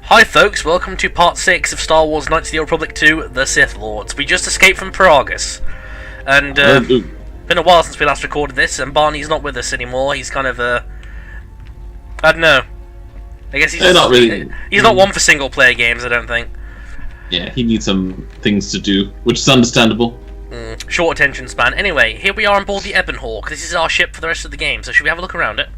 Hi folks, welcome to part 6 of Star Wars Knights of the Old Republic 2, The Sith Lords. We just escaped from Paragus, and been a while since we last recorded this, and Barney's not with us anymore. He's kind of, I don't know. I guess he's not really. He's not one for single player games, I don't think. Yeah, he needs some things to do, which is understandable. Short attention span. Anyway, here we are on board the Ebon Hawk. This is our ship for the rest of the game, so should we have a look around it?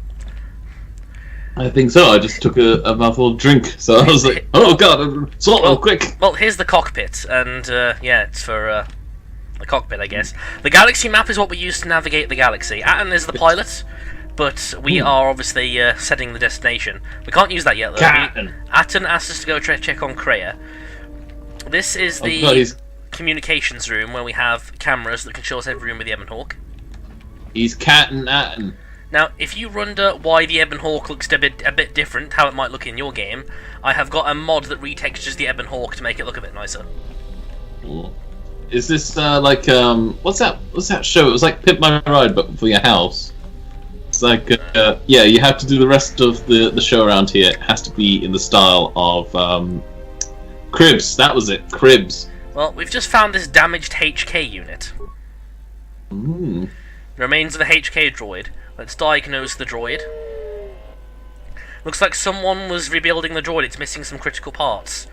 I think so. I just took a mouthful of drink, so I was like, oh god, swallow quick! Well, here's the cockpit, and yeah, it's for the cockpit, I guess. The galaxy map is what we use to navigate the galaxy. Atten is the pilot, but we are obviously setting the destination. We can't use that yet, though. Atten asked us to go check on Kreia. This is the communications room where we have cameras that can show us every room with the Ebon Hawk. He's catting Atten. Now, if you wonder why the Ebon Hawk looks a bit different, how it might look in your game, I have got a mod that retextures the Ebon Hawk to make it look a bit nicer. Is this like what's that show? It was like Pimp My Ride, but for your house. It's like yeah, you have to do the rest of the show around here. It has to be in the style of Cribs. That was it, Cribs. Well, we've just found this damaged HK unit. Remains of the HK droid. Let's diagnose the droid. Looks like someone was rebuilding the droid. It's missing some critical parts.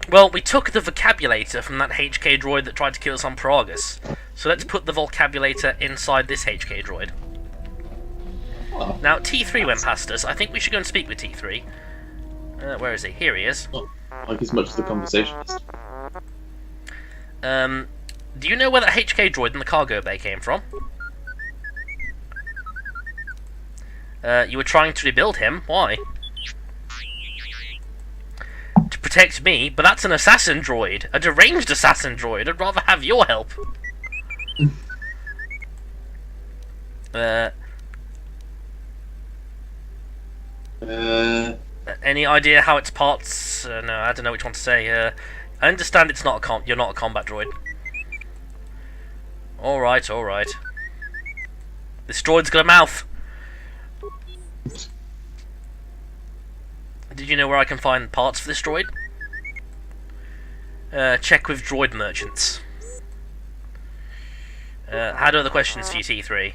Well, we took the vocabulator from that HK droid that tried to kill us on Paragus. So let's put the vocabulator inside this HK droid. Now, T3 went past us. I think we should go and speak with T3. Where is he? Here he is. Not like as much as the conversationist. Do you know where that HK droid in the cargo bay came from? You were trying to rebuild him. Why? To protect me, but that's an assassin droid. A deranged assassin droid. I'd rather have your help. Any idea how its parts? No, I don't know which one to say. I understand it's not you're not a combat droid. Alright, alright. This droid's got a mouth. Did you know where I can find parts for this droid? Check with droid merchants. Had other questions for you, T3.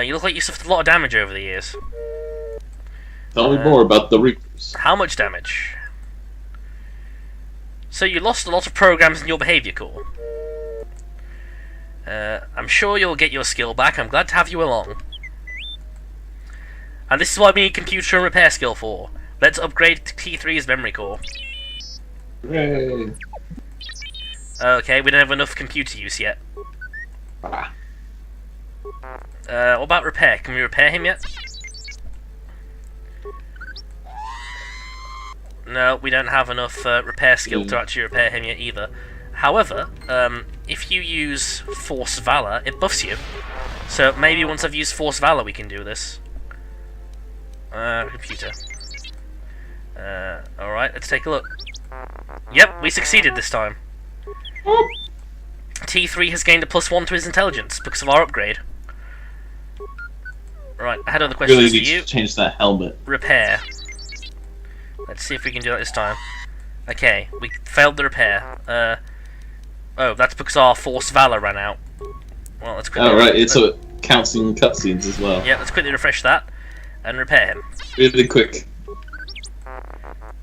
You look like you suffered a lot of damage over the years. Tell me more about the Reapers. How much damage? So you lost a lot of programs in your behaviour core. I'm sure you'll get your skill back. I'm glad to have you along. And this is what we need computer and repair skill for. Let's upgrade T3's memory core. Hooray. Okay, we don't have enough computer use yet. What about repair? Can we repair him yet? No, we don't have enough repair skill to actually repair him yet either. However, if you use Force Valor, it buffs you. So maybe once I've used Force Valor we can do this. Computer. Alright, let's take a look. Yep, we succeeded this time. T3 has gained a +1 to his intelligence because of our upgrade. Right, I had other questions really for need you. To change that helmet. Repair. Let's see if we can do that this time. Okay, we failed the repair. Oh, that's because our Force Valor ran out. Well, let's quickly... Oh, right, so it counts in cutscenes as well. Yeah, let's quickly refresh that and repair him. Really quick.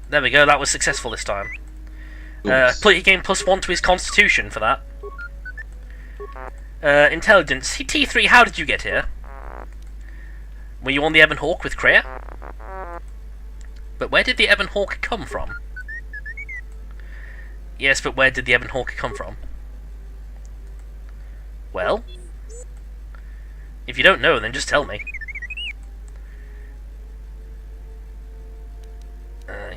There we go, that was successful this time. He gained +1 to his constitution for that. Intelligence. T3, how did you get here? Were you on the Ebon Hawk with Kreia? But where did the Ebon Hawk come from? Yes, but where did the Ebon Hawk come from? Well? If you don't know, then just tell me.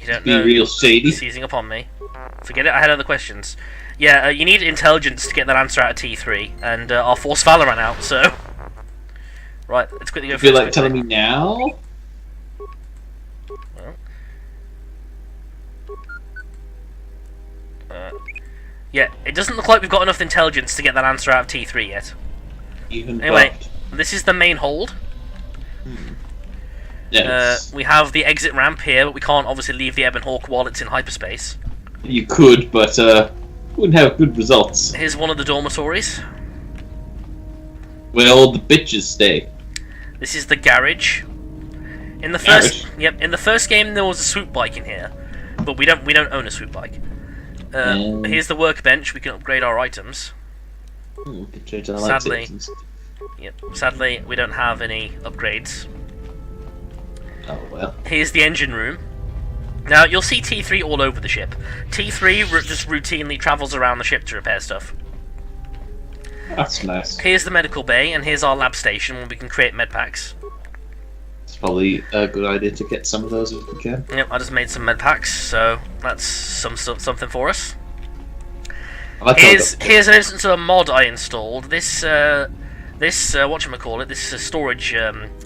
You don't know. Be real shady. Seizing upon me. Forget it, I had other questions. Yeah, you need intelligence to get that answer out of T3, and our Force Valor ran out, so... Right, let's quickly go for this. You feel like telling me now? Yeah, it doesn't look like we've got enough intelligence to get that answer out of T3 yet. Anyway, this is the main hold. Yes. We have the exit ramp here, but we can't obviously leave the Ebon Hawk while it's in hyperspace. You could, but wouldn't have good results. Here's one of the dormitories. Where all the bitches stay. This is the garage. In the first game there was a swoop bike in here, but we don't own a swoop bike. Here's the workbench. We can upgrade our items. We can change our lights. Sadly, we don't have any upgrades. Oh well. Here's the engine room. Now you'll see T3 all over the ship. T3 just routinely travels around the ship to repair stuff. That's nice. Here's the medical bay, and here's our lab station where we can create med packs. It's probably a good idea to get some of those if we can. Yep, I just made some med packs, so that's something for us. Here's an instance of a mod I installed. This whatchamacallit, this storage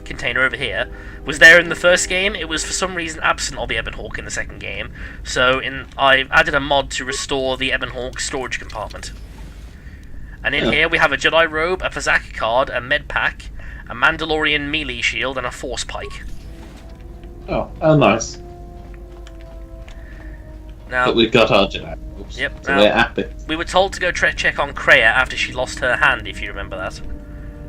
container over here was there in the first game. It was for some reason absent of the Ebon Hawk in the second game, so I added a mod to restore the Ebon Hawk storage compartment. And in here we have a Jedi robe, a Pazaki card, a med pack, a Mandalorian melee shield, and a force pike. Oh, nice. Now, but we got our Jedi. Oops. Yep. So we're happy. We were told to go check on Kreia after she lost her hand, if you remember that.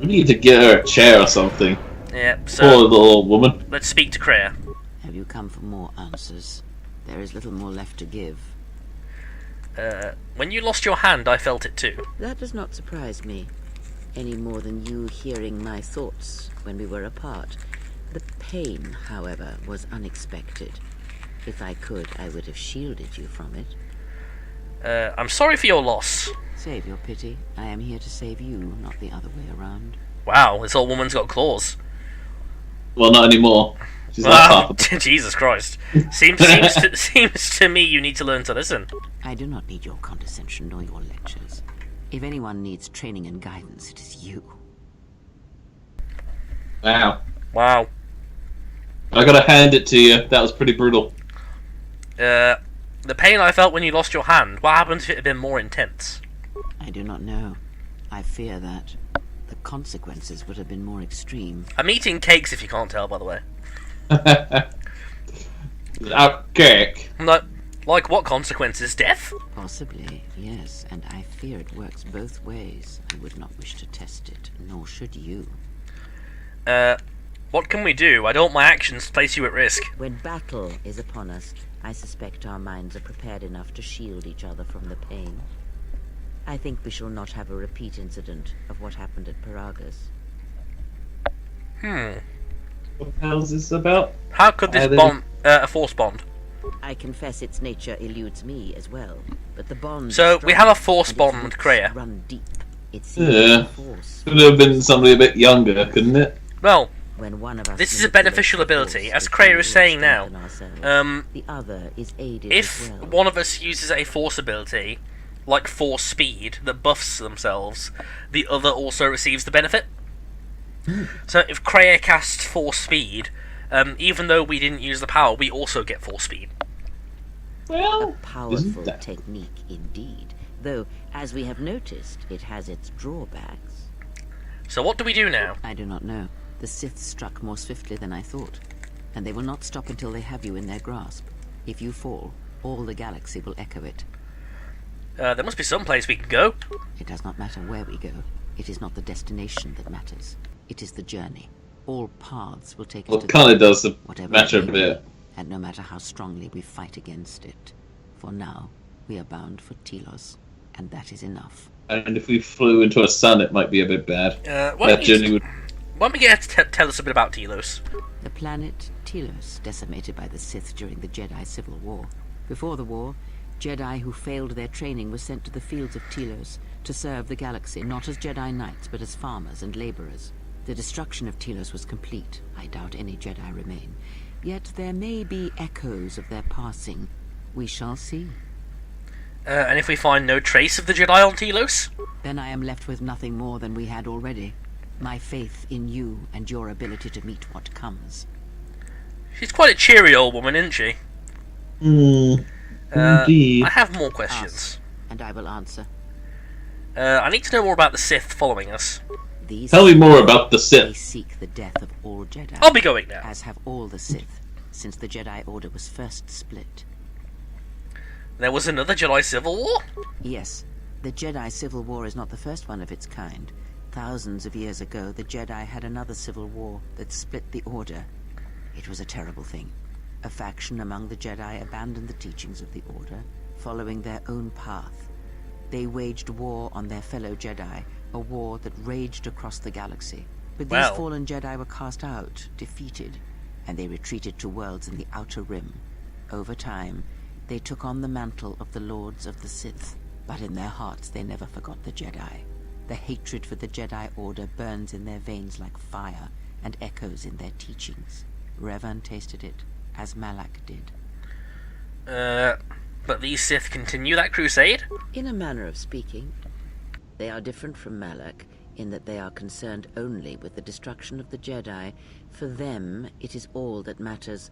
We need to get her a chair or something. Yeah, so poor little old woman. Let's speak to Kreia. Have you come for more answers? There is little more left to give. When you lost your hand, I felt it too. That does not surprise me, any more than you hearing my thoughts when we were apart. The pain, however, was unexpected. If I could, I would have shielded you from it. I'm sorry for your loss. Save your pity. I am here to save you, not the other way around. Wow, this old woman's got claws. Well, not anymore. She's wow, Jesus Christ. Seems to me you need to learn to listen. I do not need your condescension nor your lectures. If anyone needs training and guidance, it is you. Wow. Wow. I gotta hand it to you. That was pretty brutal. The pain I felt when you lost your hand, what happened if it had been more intense? I do not know. I fear that the consequences would have been more extreme. I'm eating cakes if you can't tell, by the way. Cake? Like what consequences? Death? Possibly, yes, and I fear it works both ways. I would not wish to test it, nor should you. What can we do? I don't want my actions to place you at risk. When battle is upon us, I suspect our minds are prepared enough to shield each other from the pain. I think we shall not have a repeat incident of what happened at Paragus. What the hell is this about? How could this bond, a force bond? I confess its nature eludes me as well, but the bond. So we have a force bond, Kreia. Run deep. It's force. Could have been somebody a bit younger, couldn't it? Well, when one of us this is a beneficial ability, as Kreia is saying now. The other is aided if as well. one of us uses a force ability, like force speed, that buffs themselves, the other also receives the benefit. So if Kreia casts force speed, even though we didn't use the power, we also get force speed. Well, a powerful technique indeed, though, as we have noticed, it has its drawbacks. So what do we do now? I do not know. The Sith struck more swiftly than I thought, and they will not stop until they have you in their grasp. If you fall, all the galaxy will echo it. There must be some place we can go. It does not matter where we go. It is not the destination that matters. It is the journey. All paths will take us to it kind of does matter a bit. And no matter how strongly we fight against it, for now, we are bound for Telos, and that is enough. And if we flew into a sun, it might be a bit bad. Why don't we get to tell us a bit about Telos? The planet Telos, decimated by the Sith during the Jedi Civil War. Before the war, Jedi who failed their training were sent to the fields of Telos to serve the galaxy, not as Jedi Knights, but as farmers and laborers. The destruction of Telos was complete. I doubt any Jedi remain. Yet there may be echoes of their passing. We shall see. And if we find no trace of the Jedi on Telos? Then I am left with nothing more than we had already. My faith in you and your ability to meet what comes. She's quite a cheery old woman, isn't she? Indeed. I have more questions. Ask, and I will answer. I need to know more about the Sith following us. These Tell me more about the they Sith. seek the death of all Jedi. I'll be going now. As have all the Sith, since the Jedi Order was first split. There was another Jedi Civil War? Yes, the Jedi Civil War is not the first one of its kind. Thousands of years ago, the Jedi had another civil war that split the Order. It was a terrible thing. A faction among the Jedi abandoned the teachings of the Order, following their own path. They waged war on their fellow Jedi, a war that raged across the galaxy. But these Wow. fallen Jedi were cast out, defeated, and they retreated to worlds in the Outer Rim. Over time, they took on the mantle of the Lords of the Sith, but in their hearts they never forgot the Jedi. The hatred for the Jedi Order burns in their veins like fire and echoes in their teachings. Revan tasted it, as Malak did. But these Sith continue that crusade? In a manner of speaking, they are different from Malak in that they are concerned only with the destruction of the Jedi. For them, it is all that matters,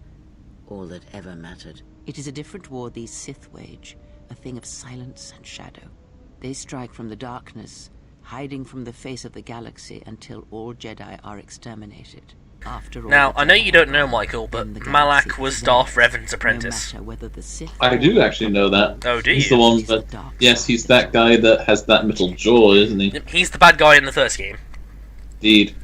all that ever mattered. It is a different war these Sith wage, a thing of silence and shadow. They strike from the darkness, hiding from the face of the galaxy until all Jedi are exterminated. After all, Now, the I know Jedi you don't know, are Michael, gone, but then the Malak galaxy was is Darth theirs. Revan's apprentice. No matter whether the Sith I do actually know that. Oh, do He's you? the one that. Yes, he's that guy that has that metal jaw, isn't he? Yep, he's the bad guy in the first game. Indeed.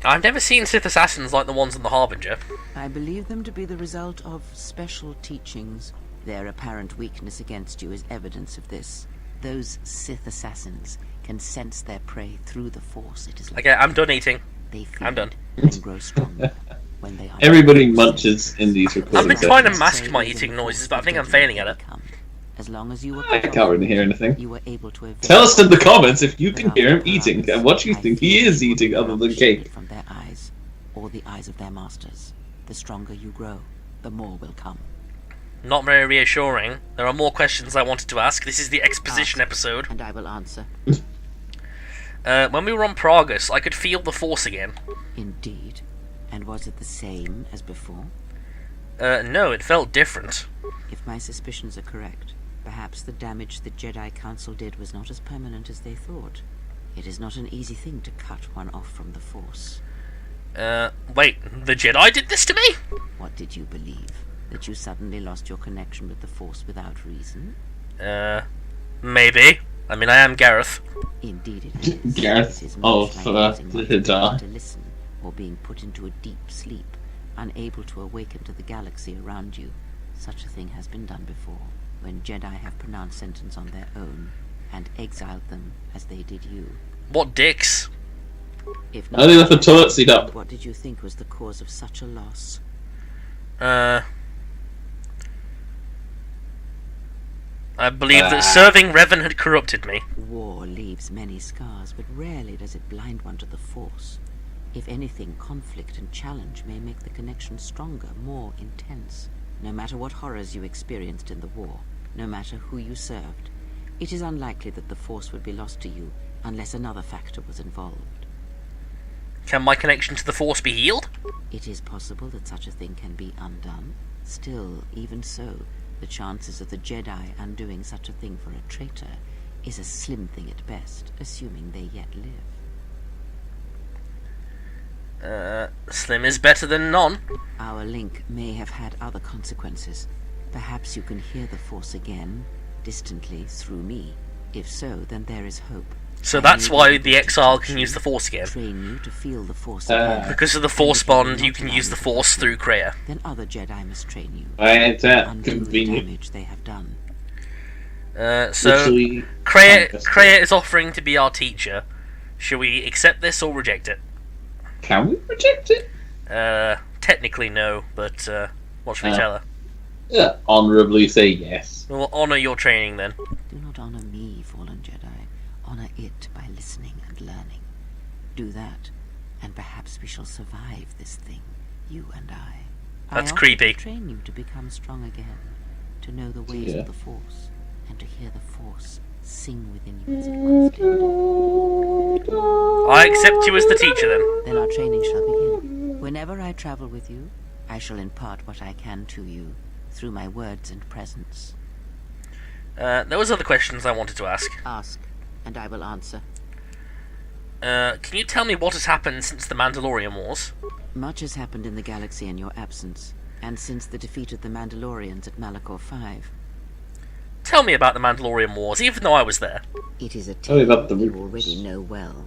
I've never seen Sith assassins like the ones in the Harbinger. I believe them to be the result of special teachings. Their apparent weakness against you is evidence of this. Those Sith assassins can sense their prey through the Force. It is like Okay, I'm done eating. they feed I'm done. and grow stronger when they are. Everybody munches in these recording I've been trying to sessions. mask my eating noises, but I think I'm failing at it. As long as you were I can't really hear anything. you were able to evade Tell us in the comments if you can without hear him their eating eyes. and what you I think he fear is you will eating be other than shielded cake. from their eyes, or the eyes of their masters. The stronger you grow, the more will come. Not very reassuring. There are more questions I wanted to ask. This is the exposition Ask, episode. and I will answer. When we were on Pragus, I could feel the Force again. Indeed. And was it the same as before? No, it felt different. If my suspicions are correct, perhaps the damage the Jedi Council did was not as permanent as they thought. It is not an easy thing to cut one off from the Force. Wait, the Jedi did this to me? What did you believe? That you suddenly lost your connection with the Force without reason? Maybe. I mean, I am Gareth. Indeed it is. Gareth It is of, much like using the one's ability Jedi. to listen, or being put into a deep sleep, unable to awaken to the galaxy around you. Such a thing has been done before, when Jedi have pronounced sentence on their own, and exiled them as they did you. What dicks? If I only left the toilet seat up. What did you think was the cause of such a loss? I believe that serving Revan had corrupted me. War leaves many scars, but rarely does it blind one to the Force. If anything, conflict and challenge may make the connection stronger, more intense. No matter what horrors you experienced in the war, no matter who you served, it is unlikely that the Force would be lost to you unless another factor was involved. Can my connection to the Force be healed? It is possible that such a thing can be undone. Still, even so, the chances of the Jedi undoing such a thing for a traitor is a slim thing at best, assuming they yet live. Slim is better than none. Our link may have had other consequences. Perhaps you can hear the Force again, distantly, through me. If so, then there is hope. So I that's may why be the able to exile teach can you, use the Force again. train you to feel the Force again. Because of the Force bond, you can use the Force through Kreia. Then other Jedi must train you. Ain't that Undo the convenient? damage they have done. So Literally, Kreia is offering to be our teacher. Should we accept this or reject it? Can we reject it? Technically no, but what should we tell her? Yeah, honorably say yes. We'll honour your training then. Do not honor me, fallen Jedi. Honor it by listening and learning. Do that, and perhaps we shall survive this thing, you and I. That's I offer creepy. to train you to become strong again, to know the ways Yeah. of the Force, and to hear the Force sing within you as it once did. I accept you as the teacher then. Then our training shall begin. Whenever I travel with you, I shall impart what I can to you, through my words and presence. There was other questions I wanted to ask. Ask, and I will answer. Can you tell me what has happened since the Mandalorian Wars? Much has happened in the galaxy in your absence, and since the defeat of the Mandalorians at Malachor 5. Tell me about the Mandalorian Wars, even though I was there. It is a Tell me tale about the you rumors. already know well.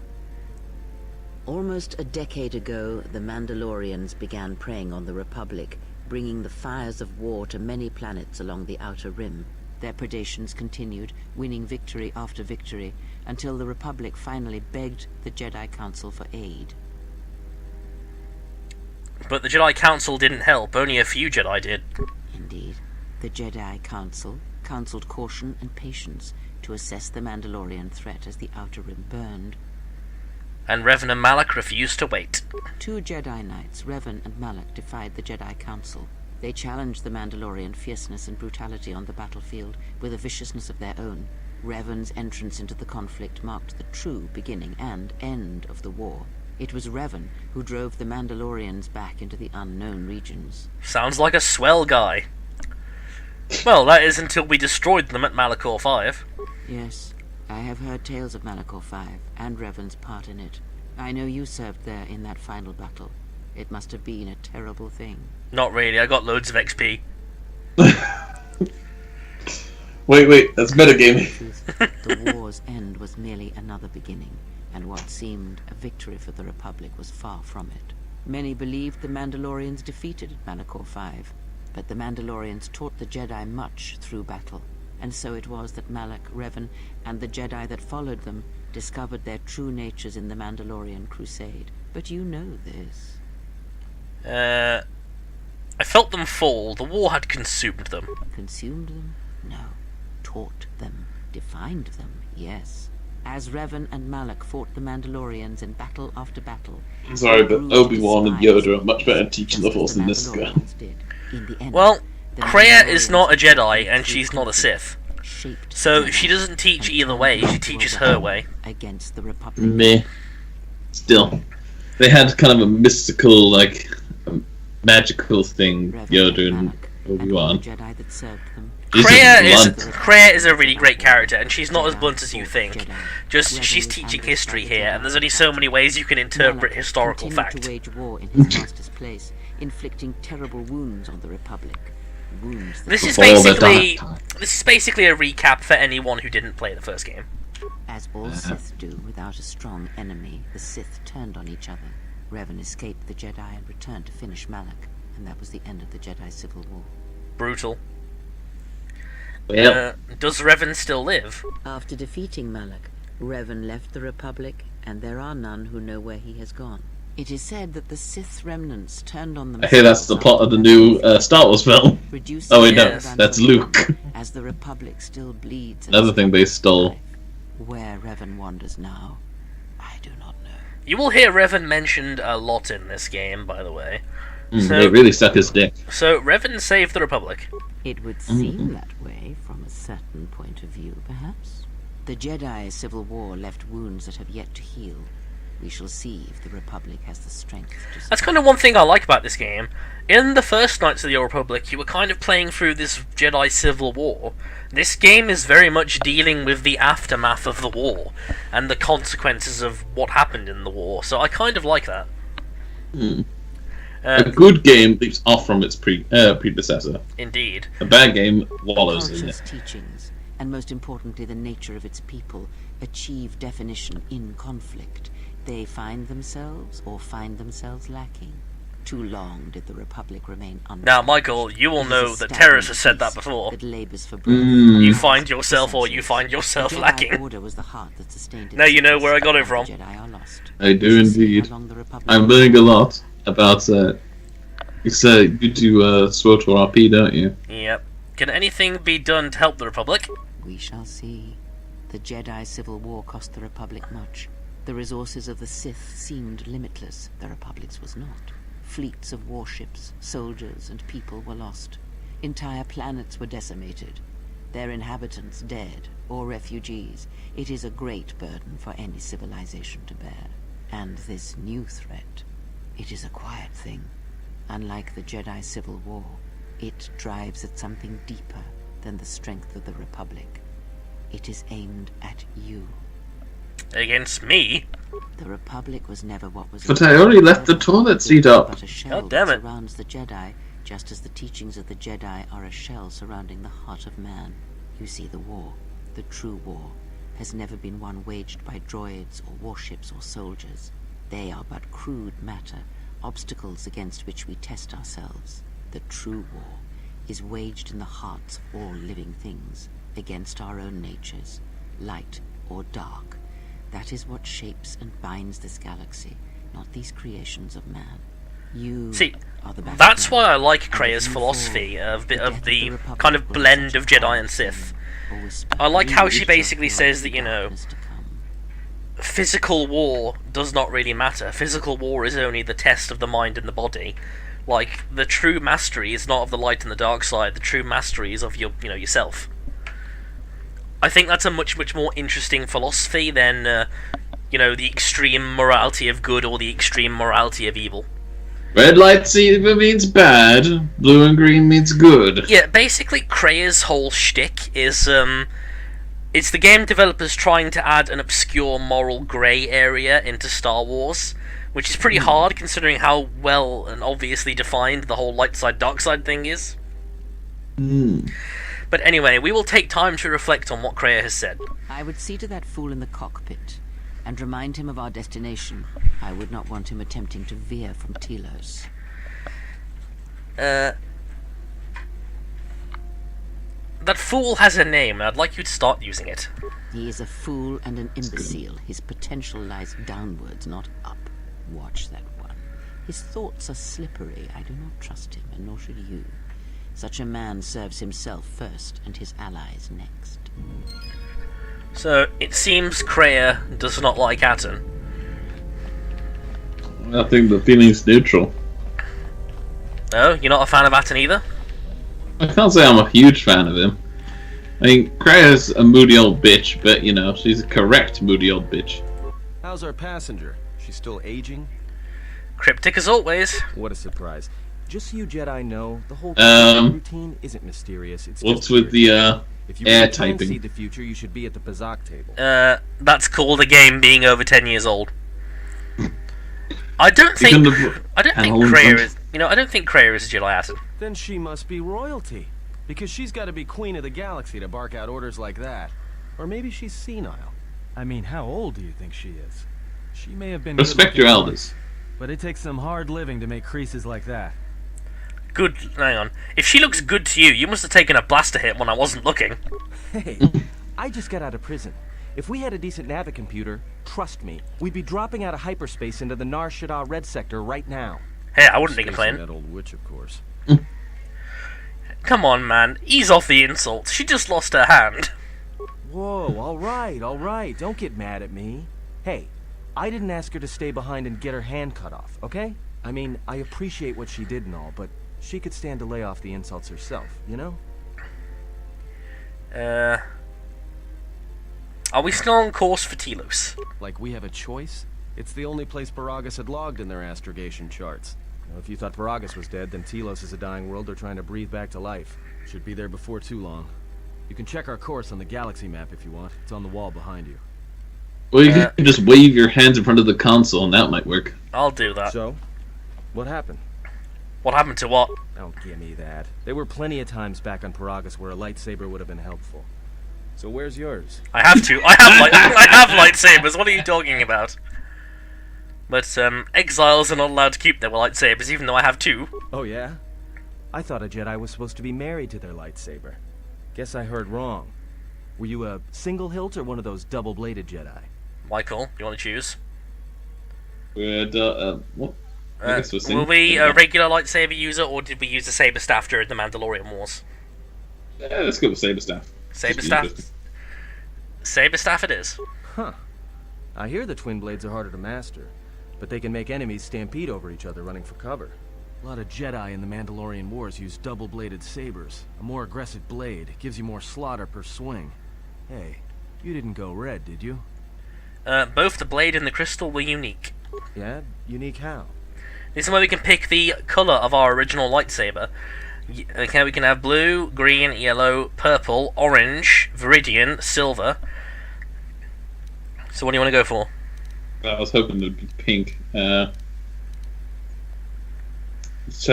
Almost a decade ago, the Mandalorians began preying on the Republic, bringing the fires of war to many planets along the Outer Rim. Their predations continued, winning victory after victory, until the Republic finally begged the Jedi Council for aid. But the Jedi Council didn't help, only a few Jedi did. Indeed, the Jedi Council counseled caution and patience to assess the Mandalorian threat as the Outer Rim burned. And Revan and Malak refused to wait. 2 Jedi Knights, Revan and Malak, defied the Jedi Council. They challenged the Mandalorian fierceness and brutality on the battlefield with a viciousness of their own. Revan's entrance into the conflict marked the true beginning and end of the war. It was Revan who drove the Mandalorians back into the unknown regions. Sounds like a swell guy. Well, that is until we destroyed them at Malachor 5. Yes, I have heard tales of Malachor 5 and Revan's part in it. I know you served there in that final battle. It must have been a terrible thing. Not really, I got loads of XP. Wait, that's metagaming. The war's end was merely another beginning, and what seemed a victory for the Republic was far from it. Many believed the Mandalorians defeated at Malachor 5, but the Mandalorians taught the Jedi much through battle, and so it was that Malak, Revan, and the Jedi that followed them discovered their true natures in the Mandalorian Crusade. But you know this. I felt them fall. The war had consumed them. Consumed them? No. Taught them. Defined them? Yes. As Revan and Malak fought the Mandalorians in battle after battle. Sorry, but Obi-Wan and Yoda are much better at teaching the Force than this guy. Well, Kreia is not a Jedi, and she's not a Sith. So she doesn't teach either way, she teaches her way. Against the Republic. Meh. Still. They had kind of a mystical, like, magical thing, Yoda and Obi-Wan. Kreia is a really great character, and she's not as blunt as you think. Just, she's teaching history here, and there's only so many ways you can interpret historical fact. To wage war in his master's place, inflicting terrible wounds on the Republic. Wounds that This is basically a recap for anyone who didn't play the first game. As all Sith do, without a strong enemy, the Sith turned on each other. Revan escaped the Jedi and returned to finish Malak, and that was the end of the Jedi Civil War. Brutal. Well, Does Revan still live? After defeating Malak, Revan left the Republic, and there are none who know where he has gone. It is said that the Sith remnants turned on themselves. I hear that's the plot of the new Star Wars film. Oh wait, no, that's Luke. As the Republic still bleeds. Another thing they stole. Where Revan wanders now, I do not know. You will hear Revan mentioned a lot in this game, by the way. They really suck his dick. So Revan saved the Republic. It would seem that way from a certain point of view, perhaps. The Jedi Civil War left wounds that have yet to heal. We shall see if the Republic has the strength to... That's kind of one thing I like about this game. In the first Knights of the Old Republic, you were kind of playing through this Jedi Civil War. This game is very much dealing with the aftermath of the war, and the consequences of what happened in the war, so I kind of like that. A good game leaps off from its predecessor. Indeed. A bad game wallows in Conscious it. teachings, and most importantly the nature of its people, achieve definition in conflict. They find themselves lacking. Too long did the Republic remain Now, Michael, you will know that terrorists have said that before. That labors for You find yourself or you find yourself the Jedi lacking. Order was the heart that sustained Now you know its where I got it success. from. The Jedi are lost. I do indeed. Along the Republic. I'm learning a lot about you do SWTOR RP, don't you? Yep. Can anything be done to help the Republic? We shall see. The Jedi Civil War cost the Republic much. The resources of the Sith seemed limitless. The Republic's was not. Fleets of warships, soldiers, and people were lost. Entire planets were decimated. Their inhabitants dead or refugees. It is a great burden for any civilization to bear. And this new threat, it is a quiet thing. Unlike the Jedi Civil War, it drives at something deeper than the strength of the Republic. It is aimed at you. Against me? The Republic was never what was. But I only left the toilet seat up. But a shell God damn that it. surrounds the Jedi, just as the teachings of the Jedi are a shell surrounding the heart of man. You see, the war, the true war, has never been one waged by droids or warships or soldiers. They are but crude matter, obstacles against which we test ourselves. The true war is waged in the hearts of all living things, against our own natures, light or dark. That is what shapes and binds this galaxy, not these creations of man. You See, are the that's battleground, why I like and Kreia's if you philosophy fall, of the death the Republic kind of will blend such of a Jedi horror and Sith. will whisper, I like how she "You basically shall says fight that, the you know, darkness to come." physical war does not really matter. Physical war is only the test of the mind and the body. Like, the true mastery is not of the light and the dark side. The true mastery is of yourself. I think that's a much more interesting philosophy than the extreme morality of good or the extreme morality of evil. Red lightsaber means bad, blue and green means good. Yeah, basically Kreia's whole shtick is it's the game developers trying to add an obscure moral grey area into Star Wars, which is pretty hard considering how well and obviously defined the whole light side dark side thing is. But anyway, we will take time to reflect on what Kreia has said. I would see to that fool in the cockpit and remind him of our destination. I would not want him attempting to veer from Telos. That fool has a name, and I'd like you to start using it. He is a fool and an imbecile. His potential lies downwards, not up. Watch that one. His thoughts are slippery. I do not trust him, and nor should you. Such a man serves himself first, and his allies next. So, it seems Kreia does not like Atten. I think the feeling's neutral. Oh, you're not a fan of Atten either? I can't say I'm a huge fan of him. I mean, Kreia's a moody old bitch, but, she's a correct moody old bitch. How's our passenger? She's still aging? Cryptic as always. What a surprise. Just so you Jedi know, the whole routine isn't mysterious. It's What's just with the, if you air really can typing? see the future, you should be at the Bazak table. That's called a game being over 10 years old. I don't think Kreia is a Jedi Atten. Then she must be royalty. Because she's got to be queen of the galaxy to bark out orders like that. Or maybe she's senile. I mean, how old do you think she is? She may have been Respect your elders. but it takes some hard living to make creases like that. Good, hang on. If she looks good to you, you must have taken a blaster hit when I wasn't looking. Hey, I just got out of prison. If we had a decent navicomputer, trust me, we'd be dropping out of hyperspace into the Nar Shaddaa Red Sector right now. Hey, I wouldn't be Facing complaining. that old witch, of course. Come on, man. Ease off the insults. She just lost her hand. Whoa, all right. Don't get mad at me. Hey, I didn't ask her to stay behind and get her hand cut off, okay? I mean, I appreciate what she did and all, but she could stand to lay off the insults herself, you know? Are we still on course for Telos? Like we have a choice? It's the only place Paragus had logged in their astrogation charts. Now, if you thought Paragus was dead, then Telos is a dying world they're trying to breathe back to life. Should be there before too long. You can check our course on the galaxy map if you want. It's on the wall behind you. Well, you can just wave your hands in front of the console and that might work. I'll do that. So, what happened? What happened to what? Don't give me that. There were plenty of times back on Paragus where a lightsaber would have been helpful. So where's yours? I have to. I have lightsabers. What are you talking about? But exiles are not allowed to keep their lightsabers, even though I have two. Oh yeah? I thought a Jedi was supposed to be married to their lightsaber. Guess I heard wrong. Were you a single hilt or one of those double-bladed Jedi? Michael, you want to choose? What? I guess we're Were single. we a regular lightsaber user, or did we use the saber staff during the Mandalorian Wars? Yeah, let's go with saber staff. Saber Just staff. interesting. Saber staff it is. Huh. I hear the twin blades are harder to master, but they can make enemies stampede over each other running for cover. A lot of Jedi in the Mandalorian Wars use double-bladed sabers. A more aggressive blade gives you more slaughter per swing. Hey, you didn't go red, did you? Both the blade and the crystal were unique. Yeah? Unique how? This is where we can pick the colour of our original lightsaber. Okay, we can have blue, green, yellow, purple, orange, viridian, silver. So what do you want to go for? I was hoping it would be pink. Shall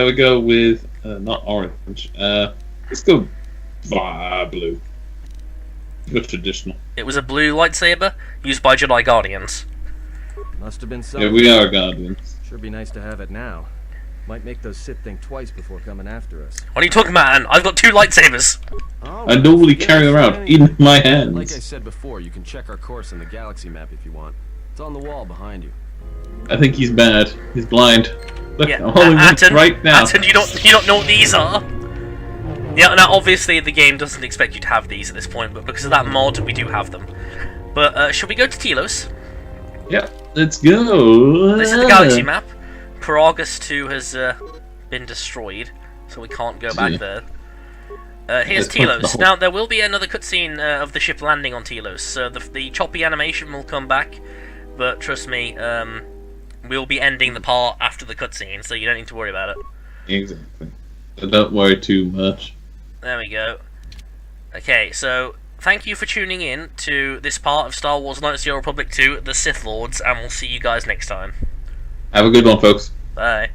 we go with not orange? Let's go blue. Go traditional. It was a blue lightsaber used by Jedi Guardians. Must have been Yeah, something. we are guardians. Sure be nice to have it now. Might make those Sith think twice before coming after us. What are you talking about, man? I've got 2 lightsabers. Oh, I normally yeah, carry them sure, around anything. in my hands. Like I said before, you can check our course in the galaxy map if you want. It's on the wall behind you. I think he's bad. He's blind. Look, Yeah, I'm holding one Atten, right now. Atten, you don't know what these are. Yeah, now obviously the game doesn't expect you to have these at this point, but because of that mod, we do have them. But should we go to Telos? Yeah, let's go. This is the galaxy map. Paragus 2 has been destroyed, so we can't go back there. Here's Let's point to the Telos. hole. Now, there will be another cutscene of the ship landing on Telos, so the choppy animation will come back, but trust me, we'll be ending the part after the cutscene, so you don't need to worry about it. Exactly. So don't worry too much. There we go. Okay, so thank you for tuning in to this part of Star Wars Knights of the Old Republic 2, The Sith Lords, and we'll see you guys next time. Have a good one, folks. Bye.